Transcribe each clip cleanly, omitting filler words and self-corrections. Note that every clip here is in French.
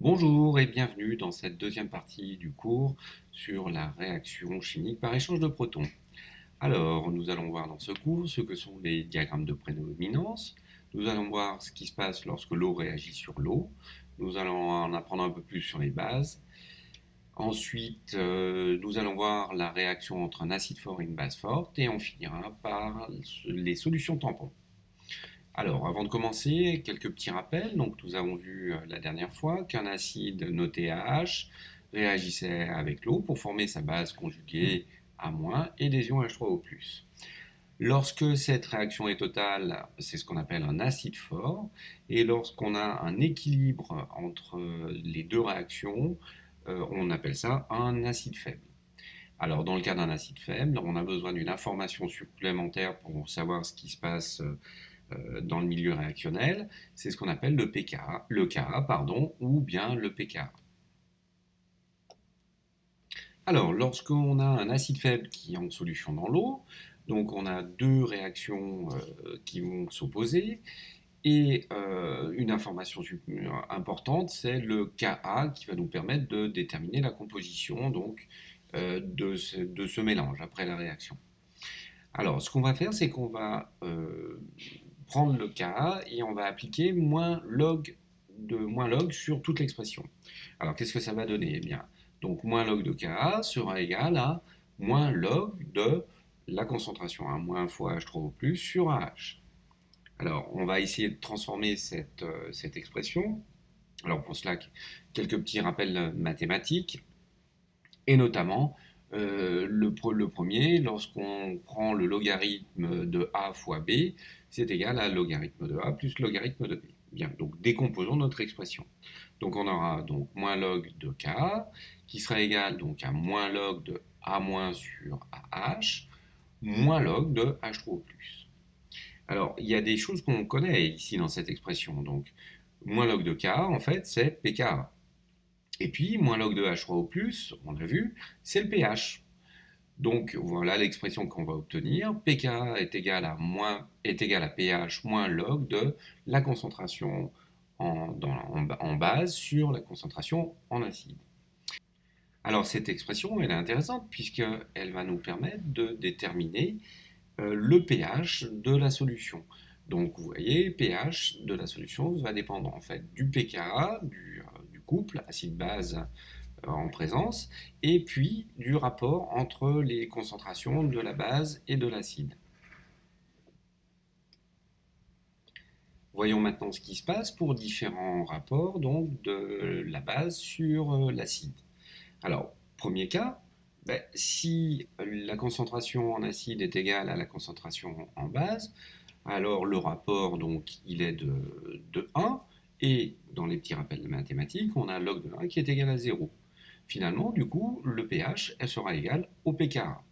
Bonjour et bienvenue dans cette deuxième partie du cours sur la réaction chimique par échange de protons. Alors, nous allons voir dans ce cours ce que sont les diagrammes de prédominance. Nous allons voir ce qui se passe lorsque l'eau réagit sur l'eau. Nous allons en apprendre un peu plus sur les bases. Ensuite, nous allons voir la réaction entre un acide fort et une base forte. Et on finira par les solutions tampons. Alors, avant de commencer, quelques petits rappels. Donc, nous avons vu la dernière fois qu'un acide noté AH réagissait avec l'eau pour former sa base conjuguée A- et des ions H3O+. Lorsque cette réaction est totale, c'est ce qu'on appelle un acide fort. Et lorsqu'on a un équilibre entre les deux réactions, on appelle ça un acide faible. Alors, dans le cas d'un acide faible, on a besoin d'une information supplémentaire pour savoir ce qui se passe dans le milieu réactionnel, c'est ce qu'on appelle le pKa, ou bien le pKa. Alors, lorsqu'on a un acide faible qui est en solution dans l'eau, donc on a deux réactions qui vont s'opposer, et une information importante, c'est le Ka qui va nous permettre de déterminer la composition donc, de ce mélange après la réaction. Alors, ce qu'on va faire, c'est qu'on va prendre le Ka et on va appliquer moins log sur toute l'expression. Alors, qu'est-ce que ça va donner? Eh bien, donc moins log de Ka sera égal à moins log de la concentration à moins fois H3O+ sur AH. Alors, on va essayer de transformer cette expression. Alors, pour cela, quelques petits rappels mathématiques, et notamment le premier, lorsqu'on prend le logarithme de A fois B, c'est égal à logarithme de A plus logarithme de B. Bien, donc décomposons notre expression. Donc on aura donc moins log de K, qui sera égal donc à moins log de A- sur AH, moins log de H3O+. Alors, il y a des choses qu'on connaît ici dans cette expression. Donc, moins log de K, en fait, c'est pKa. Et puis, moins log de H3O+, on a vu, c'est le pH. Donc, voilà l'expression qu'on va obtenir. pKa est égal à pH moins log de la concentration en base sur la concentration en acide. Alors, cette expression, elle est intéressante puisqu'elle va nous permettre de déterminer le pH de la solution. Donc vous voyez, pH de la solution va dépendre en fait du pKa, du couple acide-base en présence, et puis du rapport entre les concentrations de la base et de l'acide. Voyons maintenant ce qui se passe pour différents rapports donc, de la base sur l'acide. Alors, premier cas, si la concentration en acide est égale à la concentration en base, alors le rapport, donc, il est de 1, et dans les petits rappels de mathématiques, on a log de 1 qui est égal à 0. Finalement, du coup, le pH, elle sera égal au pKa.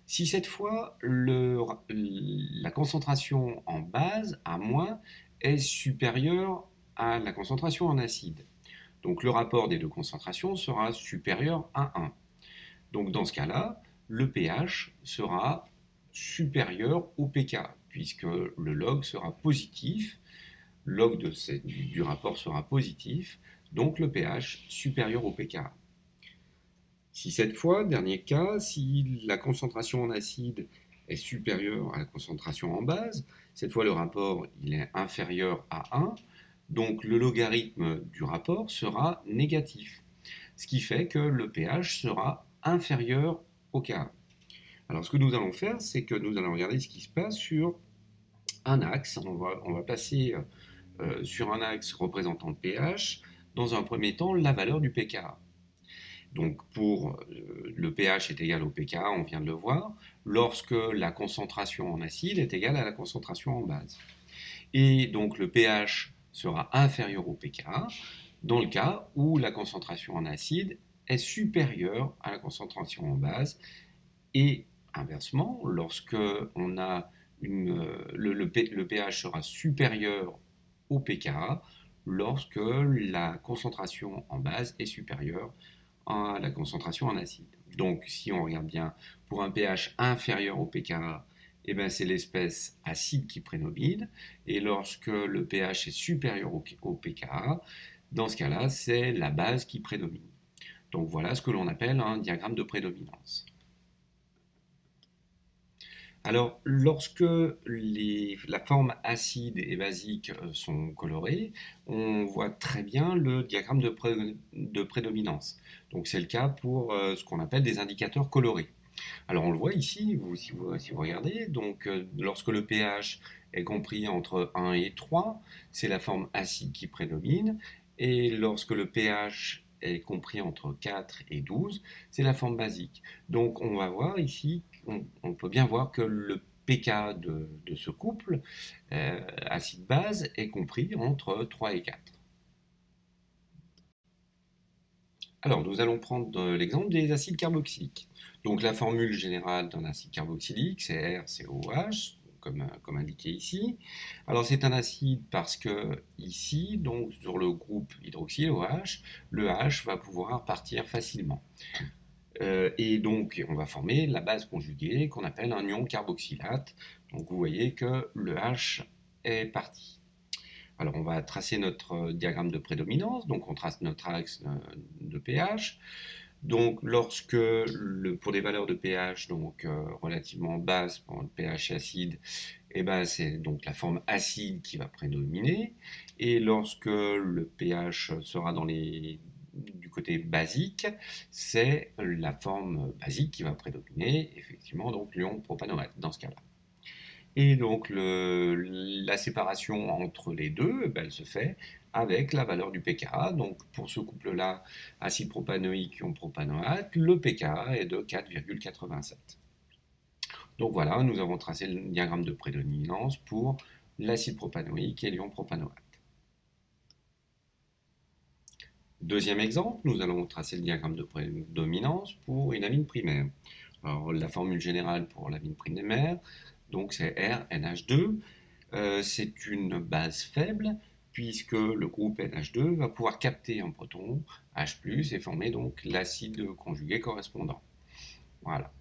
Si cette fois, la concentration en base, à moins, est supérieure à la concentration en acide, donc le rapport des deux concentrations sera supérieur à 1. Donc dans ce cas-là, le pH sera supérieur au pK, puisque le log sera positif, log du rapport sera positif, donc le pH supérieur au pK. Si cette fois, dernier cas, si la concentration en acide est supérieure à la concentration en base, cette fois le rapport il est inférieur à 1, donc le logarithme du rapport sera négatif, ce qui fait que le pH sera inférieur au K. Alors ce que nous allons faire, c'est que nous allons regarder ce qui se passe sur un axe. On va passer sur un axe représentant le pH, dans un premier temps la valeur du pKa. Donc pour le pH est égal au pKa, on vient de le voir, lorsque la concentration en acide est égale à la concentration en base. Et donc le pH sera inférieur au pKa dans le cas où la concentration en acide est supérieure à la concentration en base, et inversement, lorsque on a le pH sera supérieur au pKa lorsque la concentration en base est supérieure à la concentration en acide. Donc si on regarde bien, pour un pH inférieur au pKa, eh ben, c'est l'espèce acide qui prédomine, et lorsque le pH est supérieur au pKa, Dans ce cas-là, c'est la base qui prédomine. Donc voilà ce que l'on appelle un diagramme de prédominance. Alors, lorsque la forme acide et basique sont colorées, on voit très bien le diagramme de prédominance. Donc c'est le cas pour ce qu'on appelle des indicateurs colorés. Alors on le voit ici, si vous regardez, donc lorsque le pH est compris entre 1 et 3, c'est la forme acide qui prédomine, et lorsque le pH est compris entre 4 et 12, c'est la forme basique. Donc on va voir ici, on peut bien voir que le pK de ce couple acide-base est compris entre 3 et 4. Alors, nous allons prendre l'exemple des acides carboxyliques. Donc, la formule générale d'un acide carboxylique, c'est RCOH, comme indiqué ici. Alors, c'est un acide parce que ici, donc sur le groupe hydroxyle OH, le H va pouvoir partir facilement. Et donc, on va former la base conjuguée qu'on appelle un ion carboxylate. Donc, vous voyez que le H est parti. Alors, on va tracer notre diagramme de prédominance. Donc, on trace notre axe de pH. Donc, pour des valeurs de pH relativement basses, pour le pH acide, eh ben, c'est donc la forme acide qui va prédominer. Et lorsque le pH sera du côté basique, c'est la forme basique qui va prédominer, effectivement, donc l'ion propanoate dans ce cas-là. Et donc la séparation entre les deux, eh ben, elle se fait avec la valeur du pKa. Donc pour ce couple-là, acide propanoïque, ion propanoate, le pKa est de 4,87. Donc voilà, nous avons tracé le diagramme de prédominance pour l'acide propanoïque et l'ion propanoate. Deuxième exemple, nous allons tracer le diagramme de prédominance pour une amine primaire. Alors la formule générale pour l'amine primaire, donc c'est RNH2. C'est une base faible puisque le groupe NH2 va pouvoir capter un proton H+, et former donc l'acide conjugué correspondant. Voilà.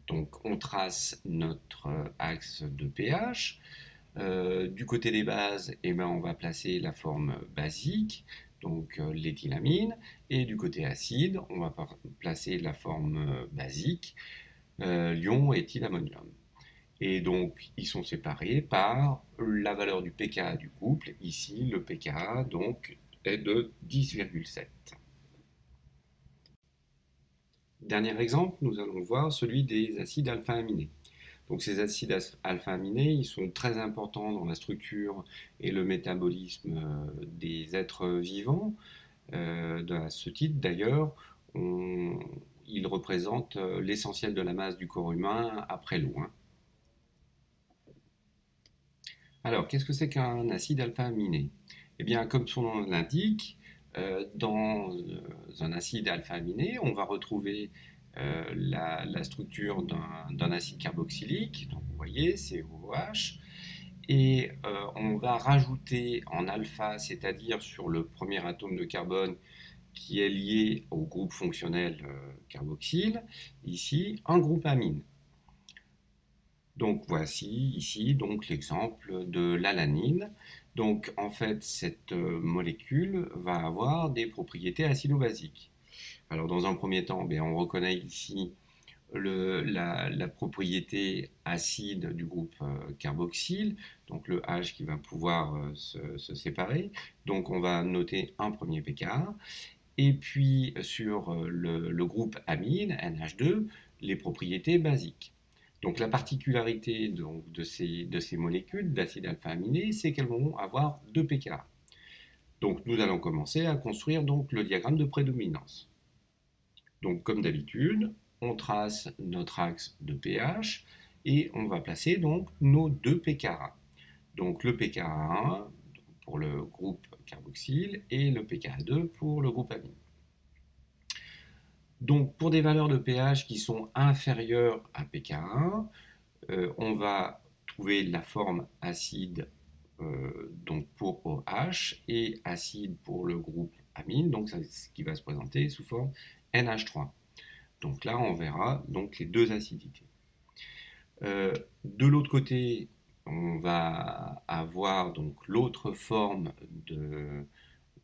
Donc on trace notre axe de pH. Du côté des bases, eh ben, on va placer la forme basique, donc l'éthylamine, et du côté acide, on va placer la forme basique, l'ion éthylammonium. Et donc, ils sont séparés par la valeur du pKa du couple. Ici, le pKa donc, est de 10,7. Dernier exemple, nous allons voir celui des acides alpha-aminés. Donc ces acides alpha-aminés, ils sont très importants dans la structure et le métabolisme des êtres vivants. À ce titre, d'ailleurs, ils représentent l'essentiel de la masse du corps humain après l'eau. Alors, qu'est-ce que c'est qu'un acide alpha-aminé? Eh bien, comme son nom l'indique, dans un acide alpha-aminé, on va retrouver la structure d'un acide carboxylique, donc vous voyez, COOH, et on va rajouter en alpha, c'est-à-dire sur le premier atome de carbone qui est lié au groupe fonctionnel carboxyle, ici, un groupe amine. Donc voici ici donc l'exemple de l'alanine. Donc en fait cette molécule va avoir des propriétés acido-basiques. Alors dans un premier temps, on reconnaît ici la propriété acide du groupe carboxyle, donc le H qui va pouvoir se séparer. Donc on va noter un premier pKa. Et puis sur le groupe amine, NH2, les propriétés basiques. Donc la particularité de ces molécules d'acide alpha-aminé, c'est qu'elles vont avoir deux pKa. Donc nous allons commencer à construire donc le diagramme de prédominance. Donc comme d'habitude, on trace notre axe de pH et on va placer donc nos deux pKa. Donc le pKa1 pour le groupe carboxyle et le pKa2 pour le groupe amine. Donc pour des valeurs de pH qui sont inférieures à pKa1, on va trouver la forme acide donc pour OH et acide pour le groupe amine, donc c'est ce qui va se présenter sous forme NH3. Donc là, on verra donc les deux acidités. De l'autre côté, on va avoir donc l'autre forme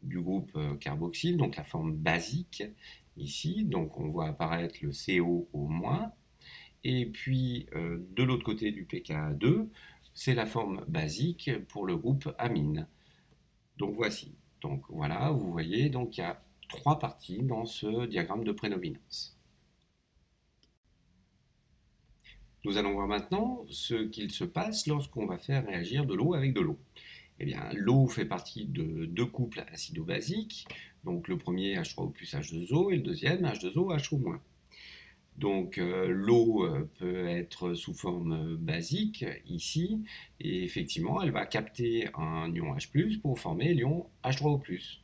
du groupe carboxyle, donc la forme basique ici. Donc on voit apparaître le CO au moins. Et puis de l'autre côté du pKa2, c'est la forme basique pour le groupe amine. Donc voici. Donc voilà, vous voyez, donc il y a trois parties dans ce diagramme de prédominance. Nous allons voir maintenant ce qu'il se passe lorsqu'on va faire réagir de l'eau avec de l'eau. Eh bien, l'eau fait partie de deux couples acido-basiques, donc le premier H3O plus H2O et le deuxième H2O HO-. Donc l'eau peut être sous forme basique ici, et effectivement elle va capter un ion H+, pour former l'ion H3O+.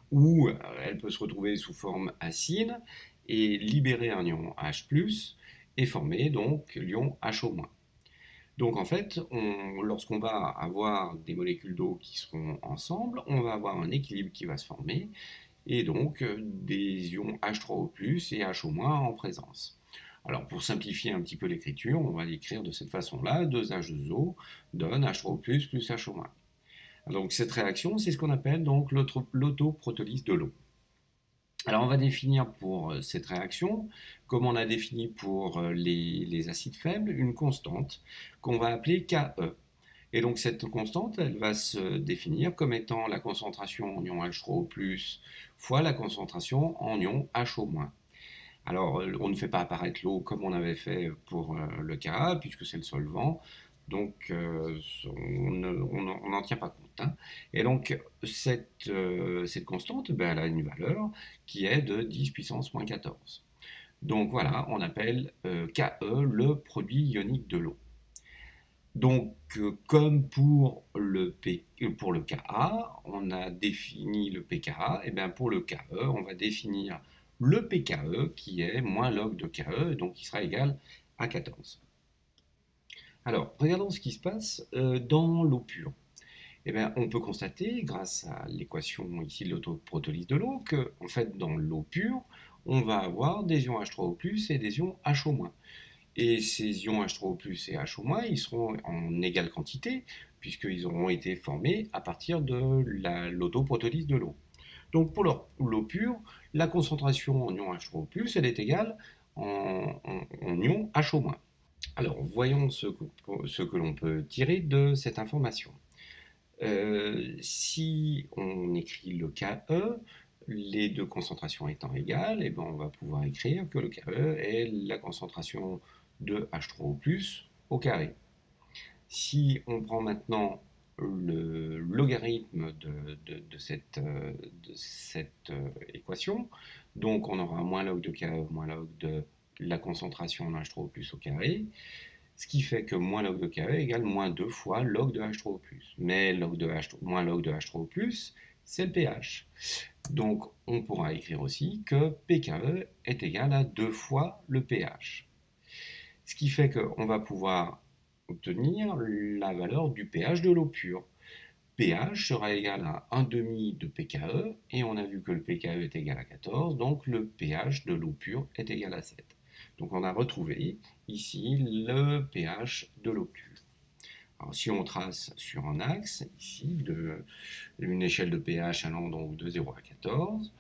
Ou elle peut se retrouver sous forme acide et libérer un ion H+, et former donc l'ion HO-. Donc en fait, lorsqu'on va avoir des molécules d'eau qui seront ensemble, on va avoir un équilibre qui va se former, et donc des ions H3O+, et HO- en présence. Alors pour simplifier un petit peu l'écriture, on va l'écrire de cette façon-là, 2H2O donne H3O+, plus HO-. Donc cette réaction, c'est ce qu'on appelle donc l'autoprotolyse de l'eau. Alors on va définir pour cette réaction, comme on a défini pour les acides faibles, une constante qu'on va appeler Ke. Et donc cette constante, elle va se définir comme étant la concentration en ion H3O+, fois la concentration en ion HO-. Alors on ne fait pas apparaître l'eau comme on avait fait pour le Ka, puisque c'est le solvant, donc on n'en tient pas compte, hein. Et donc cette constante, ben, elle a une valeur qui est de 10 puissance moins 14. Donc voilà, on appelle Ke le produit ionique de l'eau. Donc, comme pour pour le Ka, on a défini le pKa, et bien pour le Ke, on va définir le pKe qui est moins log de Ke, donc qui sera égal à 14. Alors, regardons ce qui se passe dans l'eau pure. Eh bien, on peut constater, grâce à l'équation ici de l'autoprotolyse de l'eau, que en fait, dans l'eau pure, on va avoir des ions H3O+, et des ions HO-. Et ces ions H3O+, et HO-, ils seront en égale quantité, puisqu'ils auront été formés à partir de l'autoprotolyse de l'eau. Donc pour l'eau pure, la concentration en ion H3O+, elle est égale en ion HO-. Alors voyons ce que l'on peut tirer de cette information. Si on écrit le Ke, les deux concentrations étant égales, et ben on va pouvoir écrire que le Ke est la concentration de H3O+, au carré. Si on prend maintenant le logarithme de cette équation, donc on aura moins log de Ke moins log de la concentration en H3O+ au carré, ce qui fait que moins log de Ke égale moins 2 fois log de H3O+. Mais moins log de H3O+, c'est le pH. Donc on pourra écrire aussi que pKe est égal à 2 fois le pH. Ce qui fait qu'on va pouvoir obtenir la valeur du pH de l'eau pure. pH sera égal à 1,5 de pKe, et on a vu que le pKe est égal à 14, donc le pH de l'eau pure est égal à 7. Donc on a retrouvé ici le pH de l'eau pure. Alors si on trace sur un axe, ici, une échelle de pH allant donc de 0 à 14,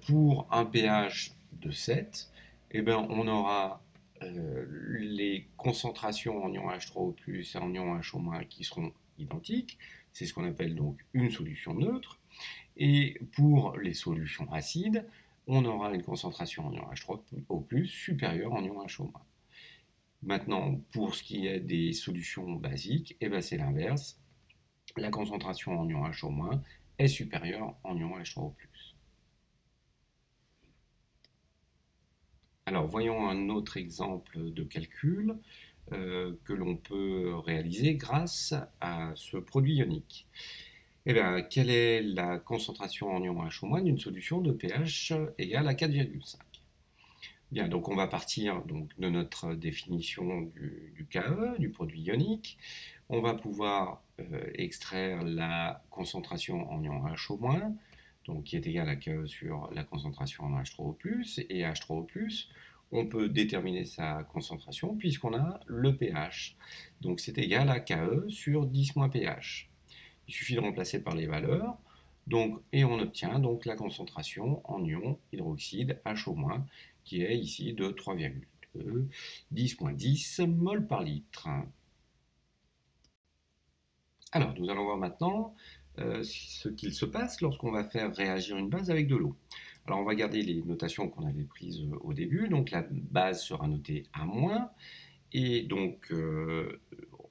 pour un pH de 7, eh ben, on aura les concentrations en ion H3O+, et en ion HO- qui seront identiques. C'est ce qu'on appelle donc une solution neutre. Et pour les solutions acides, on aura une concentration en ion H3O+, supérieure en ion HO-. Maintenant, pour ce qui est des solutions basiques, eh ben, c'est l'inverse. La concentration en ion HO- est supérieure en ion H3O+. Alors, voyons un autre exemple de calcul que l'on peut réaliser grâce à ce produit ionique. Eh bien, quelle est la concentration en ion HO- d'une solution de pH égale à 4,5? Bien, donc on va partir donc, de notre définition du Ke, du produit ionique. On va pouvoir extraire la concentration en ion HO-, donc qui est égale à Ke sur la concentration en H3O+, et H3O+, on peut déterminer sa concentration puisqu'on a le pH. Donc c'est égal à Ke sur 10 moins pH. Il suffit de remplacer par les valeurs. Donc, et on obtient donc la concentration en ion hydroxyde HO-, qui est ici de 3,2 10,10 mol par litre. Alors, nous allons voir maintenant ce qu'il se passe lorsqu'on va faire réagir une base avec de l'eau. Alors, on va garder les notations qu'on avait prises au début. Donc, la base sera notée A-, et donc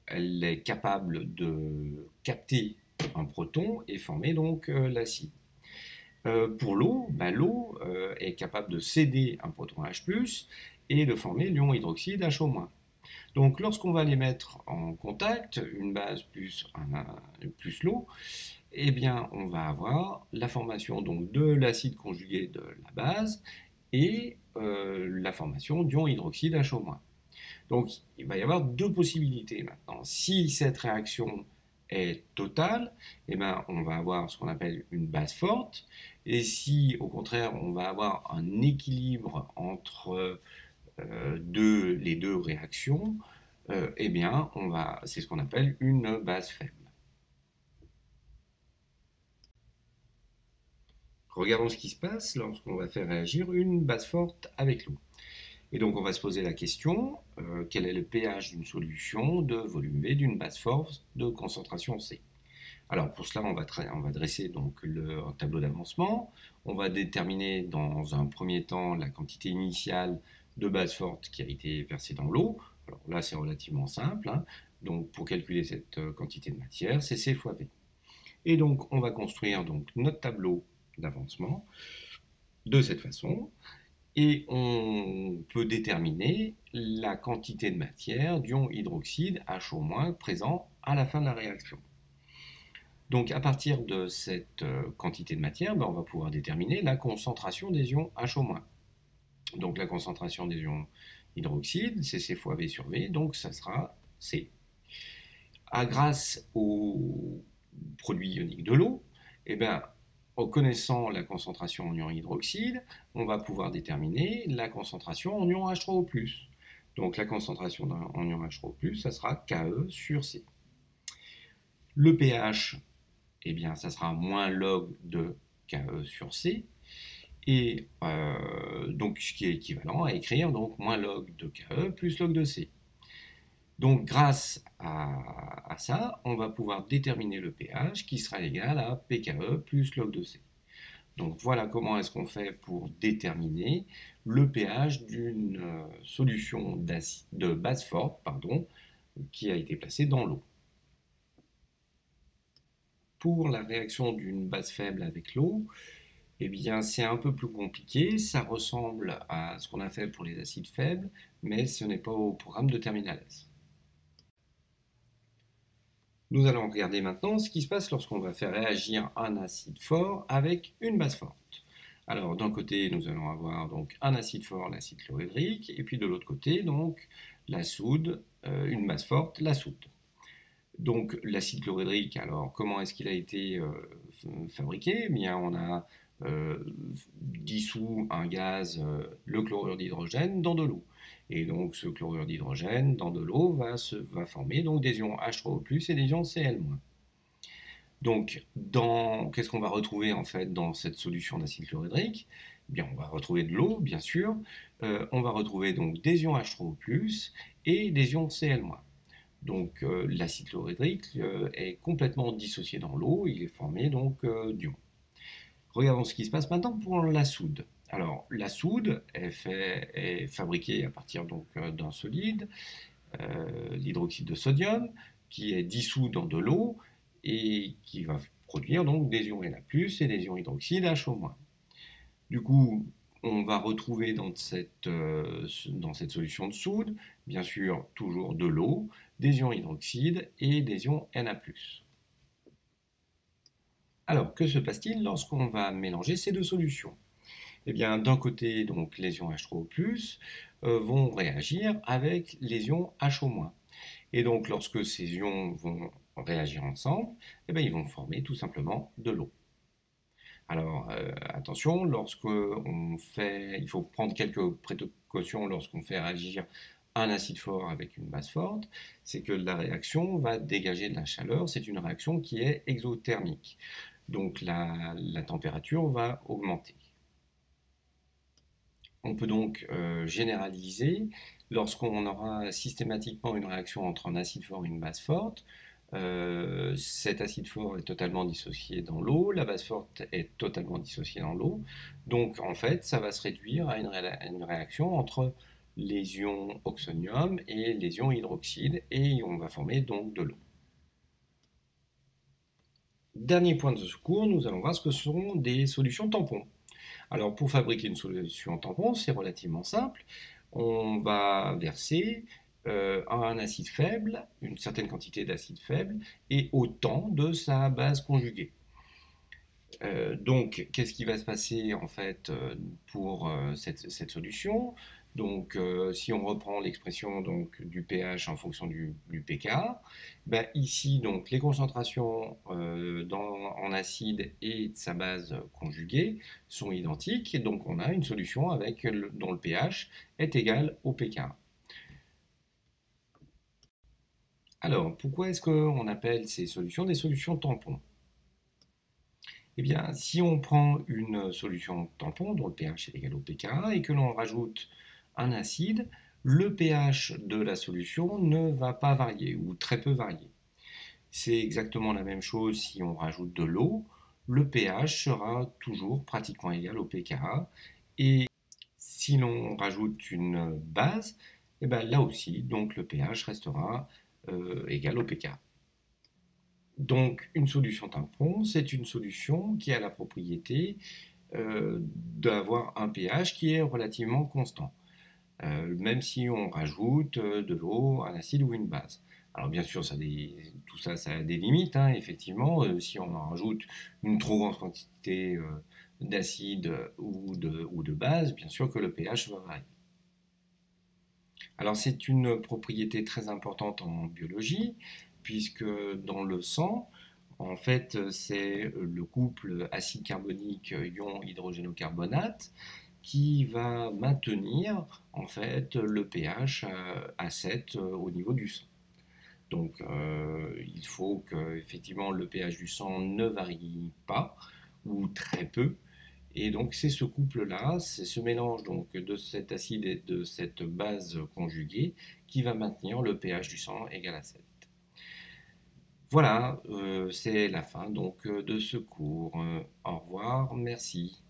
elle est capable de capter un proton et former donc l'acide. Pour l'eau, l'eau est capable de céder un proton H+, et de former l'ion hydroxyde HO-. Donc lorsqu'on va les mettre en contact, une base plus l'eau, eh bien on va avoir la formation donc de l'acide conjugué de la base et la formation d'ion hydroxyde HO-. Donc il va y avoir deux possibilités maintenant. Si cette réaction est totale, eh bien, on va avoir ce qu'on appelle une base forte. Et si au contraire on va avoir un équilibre entre les deux réactions, eh bien, c'est ce qu'on appelle une base faible. Regardons ce qui se passe lorsqu'on va faire réagir une base forte avec l'eau. Et donc on va se poser la question, quel est le pH d'une solution de volume V d'une base forte de concentration C? Alors pour cela, on va dresser donc un tableau d'avancement. On va déterminer dans un premier temps la quantité initiale de base forte qui a été versée dans l'eau. Alors là, c'est relativement simple, hein. Donc pour calculer cette quantité de matière, c'est C fois V. Et donc on va construire donc notre tableau d'avancement de cette façon. Et on peut déterminer la quantité de matière d'ion hydroxyde HO- présent à la fin de la réaction. Donc à partir de cette quantité de matière, on va pouvoir déterminer la concentration des ions HO-. Donc la concentration des ions hydroxyde, c'est C fois V sur V, donc ça sera C. Grâce au produit ionique de l'eau, en connaissant la concentration en ion hydroxyde, on va pouvoir déterminer la concentration en ion H3O+. Donc la concentration en ion H3O+, ça sera Ke sur C. Le pH, ça sera moins log de Ke sur C. Et donc ce qui est équivalent à écrire donc moins log de Ke plus log de C. Donc grâce à ça, on va pouvoir déterminer le pH qui sera égal à pKe plus log de C. Donc voilà comment est-ce qu'on fait pour déterminer le pH d'une solution de base forte qui a été placée dans l'eau. Pour la réaction d'une base faible avec l'eau, c'est un peu plus compliqué. Ça ressemble à ce qu'on a fait pour les acides faibles, mais ce n'est pas au programme de terminale S. Nous allons regarder maintenant ce qui se passe lorsqu'on va faire réagir un acide fort avec une base forte. Alors d'un côté, nous allons avoir donc un acide fort, l'acide chlorhydrique, et puis de l'autre côté, donc la soude, une base forte, la soude. Donc l'acide chlorhydrique, alors comment est-ce qu'il a été fabriqué? On a dissous un gaz, le chlorure d'hydrogène, dans de l'eau. Et donc ce chlorure d'hydrogène dans de l'eau va former donc des ions H3O+ et des ions Cl-. Donc qu'est-ce qu'on va retrouver en fait dans cette solution d'acide chlorhydrique? On va retrouver de l'eau, bien sûr. On va retrouver donc des ions H3O+ et des ions Cl-. Donc l'acide chlorhydrique est complètement dissocié dans l'eau, il est formé donc d'ions. Regardons ce qui se passe maintenant pour la soude. Alors la soude est fabriquée à partir donc d'un solide, l'hydroxyde de sodium, qui est dissous dans de l'eau et qui va produire donc des ions Na+ et des ions hydroxyde HO-. Du coup, on va retrouver dans cette solution de soude, bien sûr, toujours de l'eau, des ions hydroxyde et des ions Na+. Alors, que se passe-t-il lorsqu'on va mélanger ces deux solutions? D'un côté, donc, les ions H3O+, vont réagir avec les ions HO-. Et donc, lorsque ces ions vont réagir ensemble, ils vont former tout simplement de l'eau. Alors attention, il faut prendre quelques précautions lorsqu'on fait réagir un acide fort avec une base forte, c'est que la réaction va dégager de la chaleur, c'est une réaction qui est exothermique. Donc la température va augmenter. On peut donc généraliser lorsqu'on aura systématiquement une réaction entre un acide fort et une base forte. Cet acide fort est totalement dissocié dans l'eau, la base forte est totalement dissociée dans l'eau. Donc en fait, ça va se réduire à une réaction entre les ions oxonium et les ions hydroxyde et on va former donc de l'eau. Dernier point de ce cours, nous allons voir ce que sont des solutions tampons. Alors pour fabriquer une solution tampon, c'est relativement simple. On va verser un acide faible, une certaine quantité d'acide faible, et autant de sa base conjuguée. Donc, qu'est-ce qui va se passer en fait pour cette solution? Donc, si on reprend l'expression donc du pH en fonction du pKa, ben, ici donc les concentrations en acide et de sa base conjuguée sont identiques, et donc on a une solution dont le pH est égal au pKa. Alors, pourquoi est-ce qu'on appelle ces solutions des solutions tampons? Eh bien, si on prend une solution tampon dont le pH est égal au pKa et que l'on rajoute un acide, le pH de la solution ne va pas varier ou très peu varier. C'est exactement la même chose si on rajoute de l'eau. Le pH sera toujours pratiquement égal au pKa. Et si l'on rajoute une base, eh bien là aussi, donc le pH restera égal au pKa. Donc, une solution tampon, c'est une solution qui a la propriété d'avoir un pH qui est relativement constant, même si on rajoute de l'eau, un acide ou une base. Alors bien sûr, tout ça, ça a des limites, hein, effectivement. Si on en rajoute une trop grande quantité d'acide ou de base, bien sûr que le pH va varier. Alors c'est une propriété très importante en biologie, puisque dans le sang, en fait, c'est le couple acide carbonique ion hydrogénocarbonate qui va maintenir en fait le pH à 7 au niveau du sang. Donc il faut que effectivement le pH du sang ne varie pas ou très peu. Et donc c'est ce couple-là, c'est ce mélange donc de cet acide et de cette base conjuguée qui va maintenir le pH du sang égal à 7. Voilà, c'est la fin donc de ce cours. Au revoir, merci.